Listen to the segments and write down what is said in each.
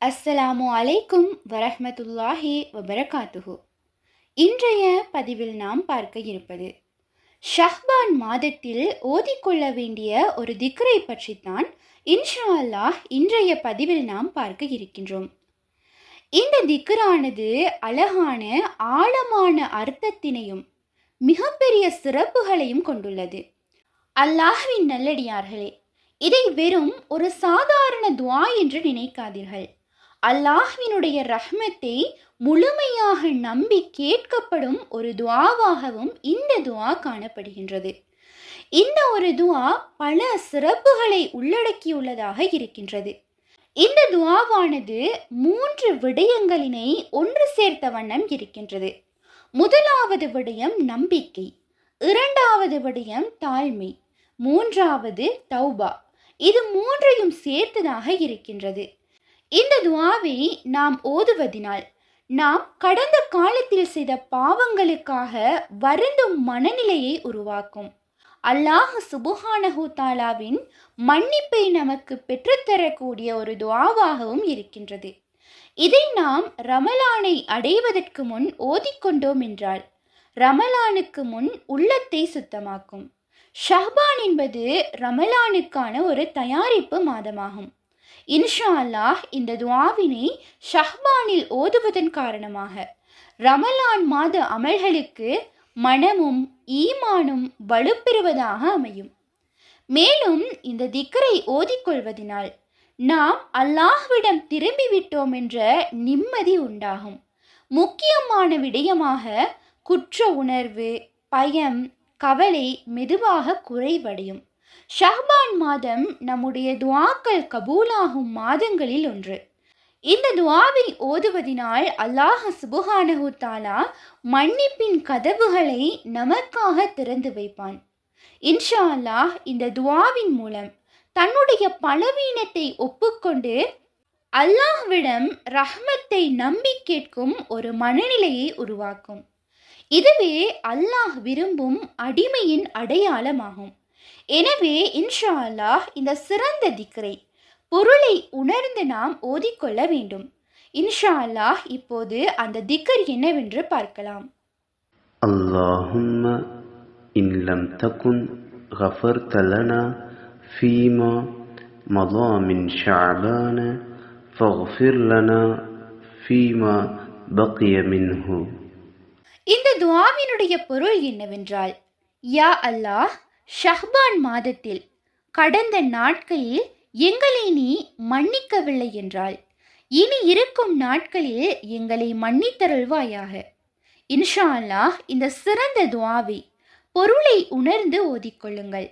அஸ்ஸலாமு அலைக்கும் வரஹ்மத்துல்லாஹி வபரகாத்துஹு. இன்றைய பதிவில் நாம் பார்க்க இருப்பது ஷஹ்பான் மாதத்தில் ஓதிக்கொள்ள வேண்டிய ஒரு திக்ரை பற்றித்தான் இன்ஷா அல்லாஹ் இன்றைய பதிவில் நாம் பார்க்க இருக்கின்றோம். இந்த திக்ரானது அழகான ஆழமான அர்த்தத்தினையும் மிகப்பெரிய சிறப்புகளையும் கொண்டுள்ளது. அல்லாஹ்வின் நல்லடியார்களே, இதை வெறும் ஒரு சாதாரண துஆ என்று நினைக்காதீர்கள். அல்லாஹ்வினுடைய ரஹ்மத்தை முழுமையாக நம்பி கேட்கப்படும் ஒரு துஆவாகவும் இந்த துஆ காணப்படுகின்றது. இந்த ஒரு துஆ பல சிறப்புகளை உள்ளடக்கியுள்ளதாக இருக்கின்றது. இந்த துஆவானது 3 விடயங்களினை ஒன்று சேர்த்த வண்ணம் இருக்கின்றது. முதலாவது விடயம் நம்பிக்கை, இரண்டாவது விடயம் தாழ்மை, மூன்றாவது தௌபா. இது மூன்றையும் சேர்த்ததாக இருக்கின்றது. இந்த துஆவை நாம் ஓதுவதினால் நாம் கடந்த காலத்தில் செய்த பாவங்களுக்காக வருந்தும் மனநிலையை உருவாக்கும். அல்லாஹ் சுப்ஹானஹு தஆலாவின் மன்னிப்பை நமக்கு பெற்றுத்தரக்கூடிய ஒரு துஆவாகவும் இருக்கின்றது. இதை நாம் ரமலானை அடைவதற்கு முன் ஓதிக்கொண்டோம் என்றால் ரமலானுக்கு முன் உள்ளத்தை சுத்தமாக்கும். ஷஹ்பான் என்பது ரமலானுக்கான ஒரு தயாரிப்பு மாதமாகும். இன்ஷா அல்லாஹ் இந்த துஆவினை ஷஹ்பானில் ஓதுவதன் காரணமாக ரமலான் மாத அமல்களுக்கு மனமும் ஈமானும் வலுப்பெறுவதாக அமையும். மேலும் இந்த திக்ரை ஓதிக்கொள்வதனால் நாம் அல்லாஹ்விடம் திரும்பிவிட்டோம் என்ற நிம்மதி உண்டாகும். முக்கியமான விடயமாக குற்ற உணர்வு, பயம், கவலை மெதுவாக குறைவடையும். ஷஹ்பான் மாதம் நம்முடைய துஆக்கள் கபூலாகும் மாதங்களில் ஒன்று. இந்த துஆவை ஓதுவதினால் அல்லாஹ் சுப்ஹானஹு தஆலா மன்னிப்பின் கதவுகளை நமக்காக திறந்து வைப்பான். இன்ஷா அல்லாஹ் இந்த துஆவின் மூலம் தன்னுடைய பலவீனத்தை ஒப்புக்கொண்டு அல்லாஹ்விடம் ரஹ்மத்தை நம்பி கேட்கும் ஒரு மனநிலையை உருவாக்கும். இதுவே அல்லாஹ் விரும்பும் அடிமையின் அடையாளமாகும். எனவே இன்ஷா அல்லாஹ் இந்த சிறந்த திக்ரை பொருளை உணர்ந்து நாம் ஓதிக்கொள்ள வேண்டும். இன்ஷா அல்லாஹ் இப்போது அந்த திக்ர் என்னவென்று பார்க்கலாம். اللهم إن لم تكن غفرت لنا فيما مضى من شعبان فاغفر لنا فيما بقي منه. இந்த துஆவினுடைய பொருள் என்னவென்றால், யா அல்லாஹ், ஷஹ்பான் மாதத்தில் கடந்த நாட்களில் எங்களை நீ மன்னிக்கவில்லை என்றால் இனி இருக்கும் நாட்களில் எங்களை மன்னித்தருள்வாயாக. இன்ஷா அல்லாஹ் இந்த சிறந்த துஆவை பொருளை உணர்ந்து ஓதிக்கொள்ளுங்கள்.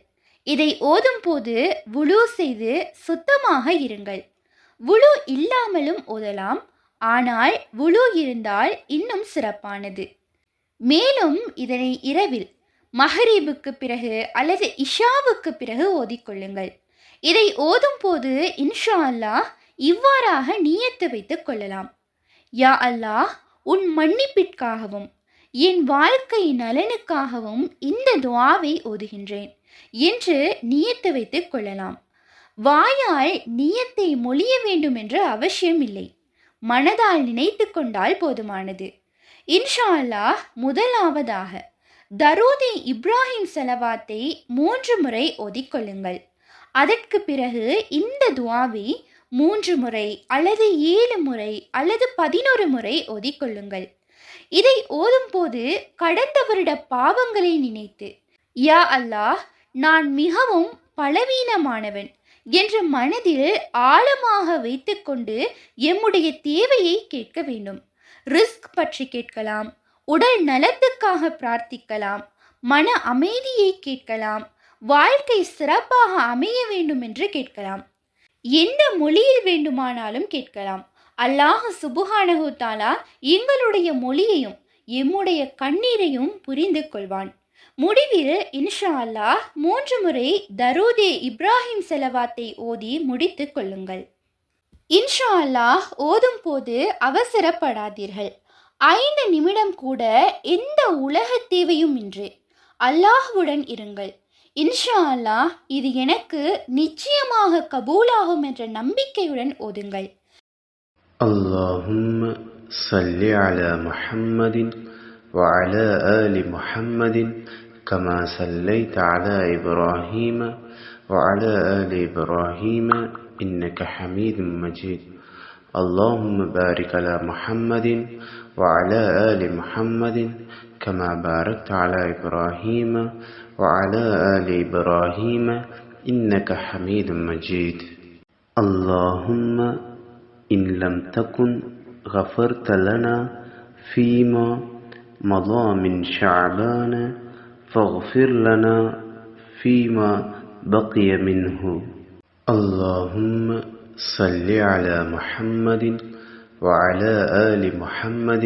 இதை ஓதும் போது வுலு செய்து சுத்தமாக இருங்கள். வுலு இல்லாமலும் ஓதலாம், ஆனால் வுலு இருந்தால் இன்னும் சிறப்பானது. மேலும் இதனை இரவில் மஹ்ரிபுக்கு பிறகு அல்லது இஷாவுக்கு பிறகு ஓதிக்கொள்ளுங்கள். இதை ஓதும் போது இன்ஷா அல்லாஹ் இவ்வாறாக நியத்து வைத்துக் கொள்ளலாம். யா அல்லாஹ், உன் மன்னிப்பிற்காகவும் என் வாழ்க்கை நலனுக்காகவும் இந்த துஆவை ஓதுகின்றேன் என்று நியத்து வைத்துக் கொள்ளலாம். வாயால் நியத்தை மொழிய வேண்டும் என்ற அவசியம் இல்லை. மனதால் நினைத்து கொண்டால் போதுமானது. இன்ஷா அல்லாஹ் முதலாவதாக தரூதே இப்ராஹிம் ஸலவாத்தை 3 முறை ஓதிக்கொள்ளுங்கள். அதற்கு பிறகு இந்த துஆவை 3 முறை அல்லது 7 முறை அல்லது 11 முறை ஓதிக்கொள்ளுங்கள். இதை ஓதும் போது கடந்த வருட பாவங்களை நினைத்து, யா அல்லாஹ், நான் மிகவும் பலவீனமானவன் என்ற மனதில் ஆழமாக வைத்துக்கொண்டு எம்முடைய தேவையை கேட்க வேண்டும். ரிஸ்க் பற்றி கேட்கலாம், உடல் நலத்துக்காக பிரார்த்திக்கலாம், மன அமைதியை கேட்கலாம், வாழ்க்கை சிறப்பாக அமைய வேண்டும் என்று கேட்கலாம். எந்த மொழியில் வேண்டுமானாலும் கேட்கலாம். அல்லாஹ் சுப்ஹானஹு தஆலா எங்களுடைய மொழியையும் எம்முடைய கண்ணீரையும் புரிந்து கொள்வான். முடிவில் இன்ஷா அல்லாஹ் 3 முறை தரூதே இப்ராஹிம் ஸலவாத்தை ஓதி முடித்து கொள்ளுங்கள். இன்ஷா அல்லாஹ் ஓதும் போது அவசரப்படாதீர்கள். 5 நிமிடம் கூட எந்த உலக தேவையும் இன்றி அல்லாஹ்வுடன் இருங்கள். இன்ஷா அல்லாஹ் இது எனக்கு நிச்சயமாக கபூலாகும் என்ற நம்பிக்கையுடன் ஓதுங்கள். اللهم صل على محمد وعلى آل محمد كما صليت على إبراهيم وعلى آل إبراهيم إنك حميد مجيد. اللهم بارك على محمد وعلى آل محمد كما باركت على إبراهيم وعلى آل إبراهيم إنك حميد مجيد. اللهم إن لم تكن غفرت لنا فيما مضى من شعبان فاغفر لنا فيما بقي منه. اللهم صل على محمد وعلى آل محمد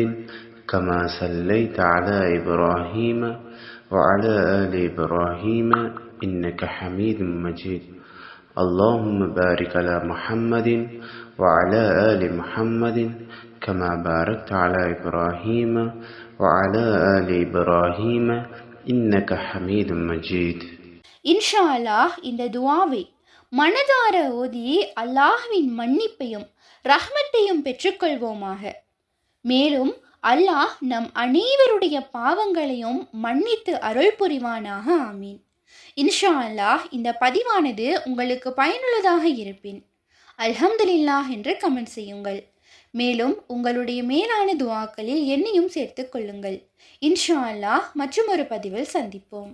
كما صليت على إبراهيم وعلى آل إبراهيم إنك حميد مجيد. اللهم بارك على محمد وعلى آل محمد كما باركت على إبراهيم وعلى آل إبراهيم إنك حميد مجيد. இன்ஷா அல்லாஹ் இந்த துஆவை மனதார ஓதி அல்லாஹ்வின் மன்னிப்பையும் ரஹ்மத்தையும் பெற்றுக்கொள்வோமாக. மேலும் அல்லாஹ் நம் அனைவருடைய பாவங்களையும் மன்னித்து அருள் புரிவானாக. ஆமீன். இன்ஷா அல்லாஹ் இந்த பதிவானது உங்களுக்கு பயனுள்ளதாக இருப்பின் அல்ஹம்துலில்லாஹ் என்று கமெண்ட் செய்யுங்கள். மேலும் உங்களுடைய மேலான துஆக்களில் என்னையும் சேர்த்துக் கொள்ளுங்கள். இன்ஷா அல்லாஹ் மற்றும் ஒரு பதிவில் சந்திப்போம்.